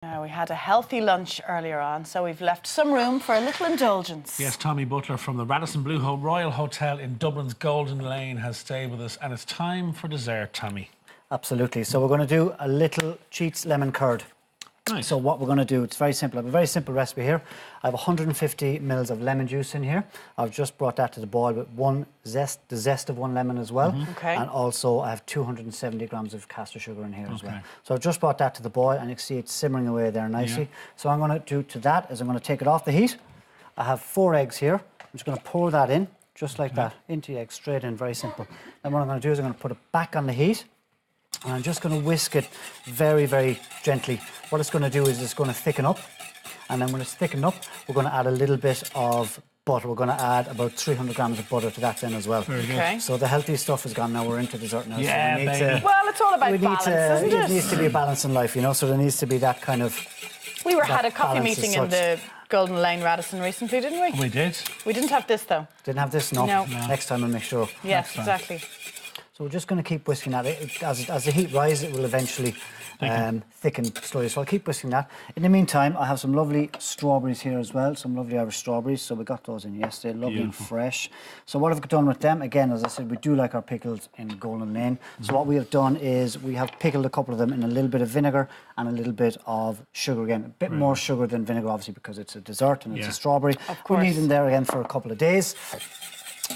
We had a healthy lunch earlier on, so we've left some room for a little indulgence. Yes, Tommy Butler from the Radisson Blu Royal Hotel in Dublin's Golden Lane has stayed with us, and it's time for dessert, Tommy. Absolutely. So we're going to do a little Cheats lemon curd. Nice. So what we're going to do, it's very simple. I have a very simple recipe here. I have 150 mils of lemon juice in here. I've just brought that to the boil with the zest of one lemon as well. Okay. And also I have 270 grams of caster sugar in here as well. So I've just brought that to the boil, and you can see it's simmering away there nicely. So what I'm going to do to that is I'm going to take it off the heat. I have 4 eggs here. I'm just going to pour that in, just like that, into the egg, straight in, very simple. Then what I'm going to do is I'm going to put it back on the heat. And I'm just going to whisk it very, very gently. What it's going to do is it's going to thicken up. And then when it's thickened up, we're going to add a little bit of butter. We're going to add about 300 grams of butter to that then as well. Very good. Okay. So the healthy stuff is gone now. We're into dessert now. Yeah, so we need baby. Well, it's all about balance, isn't It it? needs to be a balance in life, you know, so there needs to be that kind of... We had a that coffee balance as meeting in such. the Golden Lane Radisson recently, didn't we? We did. We didn't have this, though. Didn't have this? No. No. Next time I'll make sure. Yes, exactly. So we're just going to keep whisking that. As the heat rises, it will eventually thicken slowly. So I'll keep whisking that. In the meantime, I have some lovely strawberries here as well, some lovely Irish strawberries. So we got those in yesterday, lovely and fresh. So what I've done with them, again, as I said, we do like our pickles in Golden Lane. So what we have done is we have pickled a couple of them in a little bit of vinegar and a little bit of sugar again. A bit more sugar than vinegar, obviously, because it's a dessert and it's a strawberry. Of course. We need them there again for a couple of days.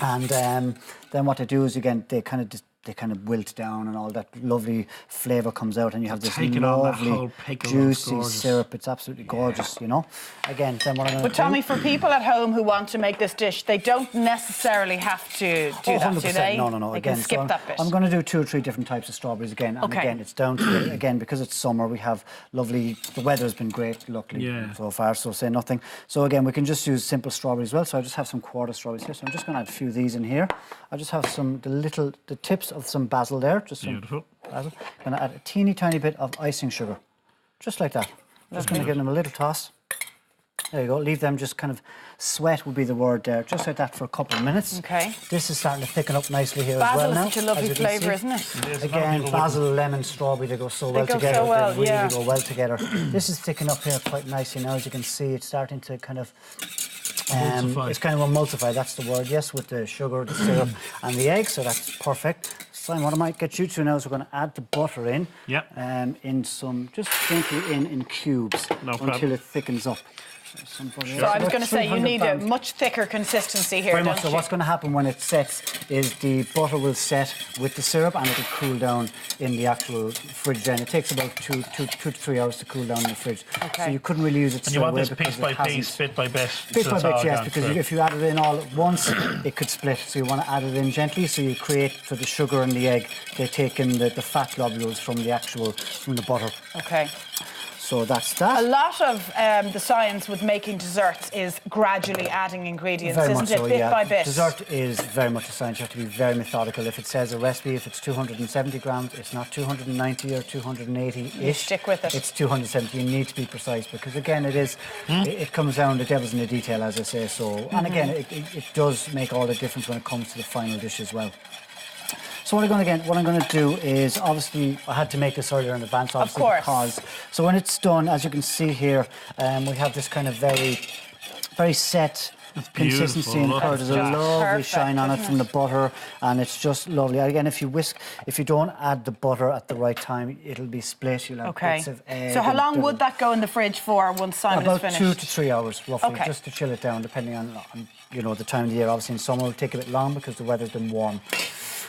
And then what they do is, again, they kind of wilt down and all that lovely flavour comes out, and you have this taking on that lovely whole pickle, juicy gorgeous. syrup. It's absolutely gorgeous, you know. Again, then what I'm going to But Tommy, for people at home who want to make this dish, they don't necessarily have to do that, do they? No. They Again, can skip that bit. I'm going to do 2 or 3 different types of strawberries again. And again, it's down to, again, because it's summer, we have lovely, the weather's been great, luckily, so far, so say nothing. So again, we can just use simple strawberries as well. So I just have some quarter strawberries here. So I'm just going to add a few of these in here. I just have the tips of some basil there. Just some Beautiful. basil. I'm going to add a teeny tiny bit of icing sugar. Just like that. Just going to give them a little toss. There you go. Leave them just kind of sweat would be the word there. Just like that for a couple of minutes. Okay. This is starting to thicken up nicely here Basil as well is now. such a lovely flavour, isn't it? It is. Again, basil, lemon, strawberry, they go so well go together. so well, They really go well together. This is thickening up here quite nicely now, as you can see. It's starting to kind of... Emulsify. It's kind of emulsify, that's the word, yes, with the sugar, the syrup and the egg, so that's perfect. So what I might get you to now is we're going to add the butter in. In some, just gently in cubes until it thickens up. So I was going to say, you need a much thicker consistency here, Very much don't so. you? What's going to happen when it sets is the butter will set with the syrup and it'll cool down in the actual fridge then. It takes about 2 to 3 hours to cool down in the fridge. Okay. So you couldn't really use it And you straight want away this because piece by it hasn't. piece, bit by bit. Bit so by it's bit, all yes, gone because through. if you add it in all at once, it could split. So you want to add it in gently, so you create, for the sugar and the egg, they take in the fat globules from the butter. Okay. So that's that. A lot of the science with making desserts is gradually adding ingredients, Very isn't much it? so, Bit yeah. by bit. Dessert is very much a science. You have to be very methodical. If it says a recipe, if it's 270 grams, it's not 290 or 280-ish. You stick with it. It's 270. You need to be precise because, again, it comes down, the devil's in the detail, as I say. So, and again, it does make all the difference when it comes to the final dish as well. So what I'm going to do is, obviously, I had to make this earlier in advance, obviously, of course. because... So when it's done, as you can see here, we have this kind of very, very set consistency in the curd. There's a lovely perfect, shine on it isn't from the butter, and it's just lovely. Again, if you don't add the butter at the right time, it'll be split. You'll have bits of egg. So how and long would that go in the fridge for once Simon about is finished? 2 to 3 hours, roughly, Okay. just to chill it down, depending on the time of the year. Obviously, in summer, it'll take a bit long because the weather's been warm.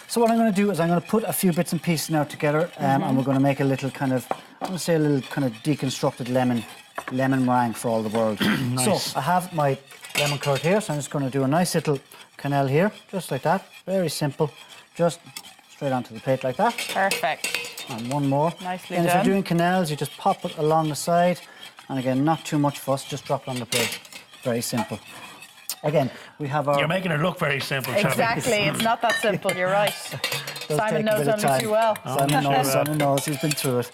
So what I'm going to do is I'm going to put a few bits and pieces now together, and we're going to make a little kind of, I'm going to say a little kind of deconstructed lemon meringue for all the world. Nice. So I have my lemon curd here, so I'm just going to do a nice little canal here, just like that. Very simple, just straight onto the plate like that. Perfect. And one more. Nicely and done. if you're doing canals, you just pop it along the side, and again, not too much fuss, just drop it on the plate. Very simple. Again, we have our... You're making it look very simple, Tommy. Exactly. It's not that simple. You're right. Simon knows only too well. Simon knows. He's been through it.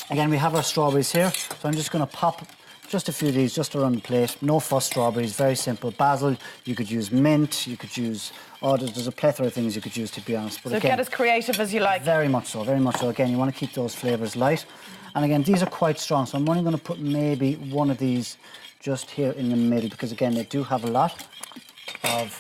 Again, we have our strawberries here. So I'm just going to pop just a few of these just around the plate. No fuss strawberries, very simple. Basil, you could use mint, you could use, there's a plethora of things you could use, to be honest. But So again, get as creative as you like. very much so, very much so. Again, you want to keep those flavours light. And again, these are quite strong, so I'm only going to put maybe one of these just here in the middle, because again, they do have a lot of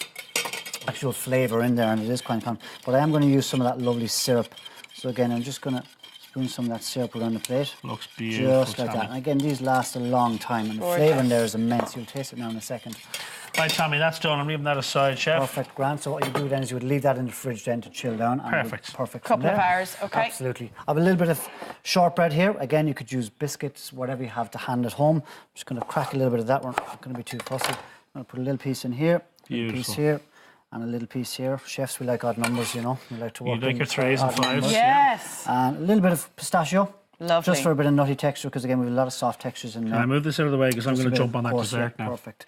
actual flavour in there, and it is quite common. But I am going to use some of that lovely syrup. So again, I'm just going to spoon some of that syrup around the plate. Looks beautiful, Just like Tommy. that. And again, these last a long time, and the Gorgeous. flavour in there is immense. You'll taste it now in a second. Right, Tommy, that's done. I'm leaving that aside, chef. Perfect, grand. So what you do then is you would leave that in the fridge then to chill down. And Perfect. Perfect. from Couple of there. hours, okay. Absolutely. I have a little bit of shortbread here. Again, you could use biscuits, whatever you have to hand at home. I'm just going to crack a little bit of that. We're not going to be too fussy. I'm going to put a little piece in here, a little piece Beautiful. here, and a little piece here. Chefs, we like odd numbers, you know. We like to work like in your threes and odd fives. numbers. Yes. And a little bit of pistachio. Lovely. Just for a bit of nutty texture, because again, we have a lot of soft textures in there. Can I move this out of the way because I'm Just going a to bit jump of on that course, dessert yeah, now. Perfect.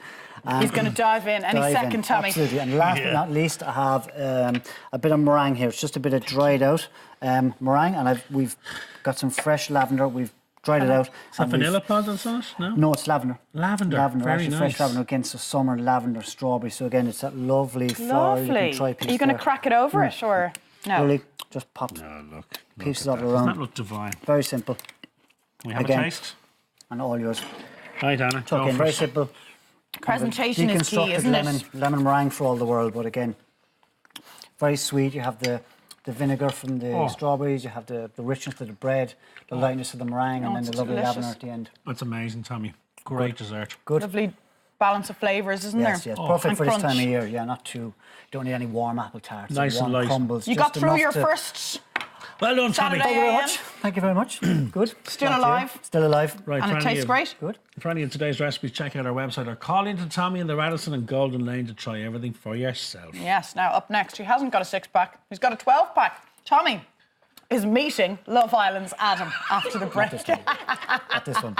He's going to dive in any Dive second, in, Tommy. Absolutely. And last but not least, I have a bit of meringue here. It's just a bit of dried out meringue, and we've got some fresh lavender. We've dried it out. Is that and we've- vanilla pod that's on it? No? No, it's lavender. Lavender, Lavender, very actually nice. fresh lavender again. So summer lavender, strawberry. So again, it's that lovely flower. You Lovely. can try a Are piece you going to there. crack it over it, or no? Really, just pop Oh, look. pieces look of at it that. Doesn't around. that look divine? Very simple. We have Again. a taste. And all yours. Right, Anna. Tuck Go in, for very it. simple. Presentation is key, Deconstructed isn't lemon, it? lemon meringue for all the world, but again, very sweet. You have the vinegar from the strawberries, you have the richness of the bread, the lightness of the meringue, and then it's the lovely delicious. lavender at the end. That's amazing, Tommy. Great dessert. Good. Lovely balance of flavours, isn't Yes, there? yes, perfect And for this time crunch. of year. Yeah, not too. You don't need any warm apple tarts. or Nice and warm light. crumbles. You just got through enough your to- first Well done, Tommy. Saturday. Thank you very AM. much. Thank you very much. Good. Still Glad to hear. alive. Still alive. Right, And for it any tastes of- great. Good. For any of today's recipes, check out our website or call into Tommy in the Radisson and Golden Lane to try everything for yourself. Yes, now up next, he hasn't got a 6-pack, he's got a 12-pack. Tommy is meeting Love Island's Adam after the break. Not this one.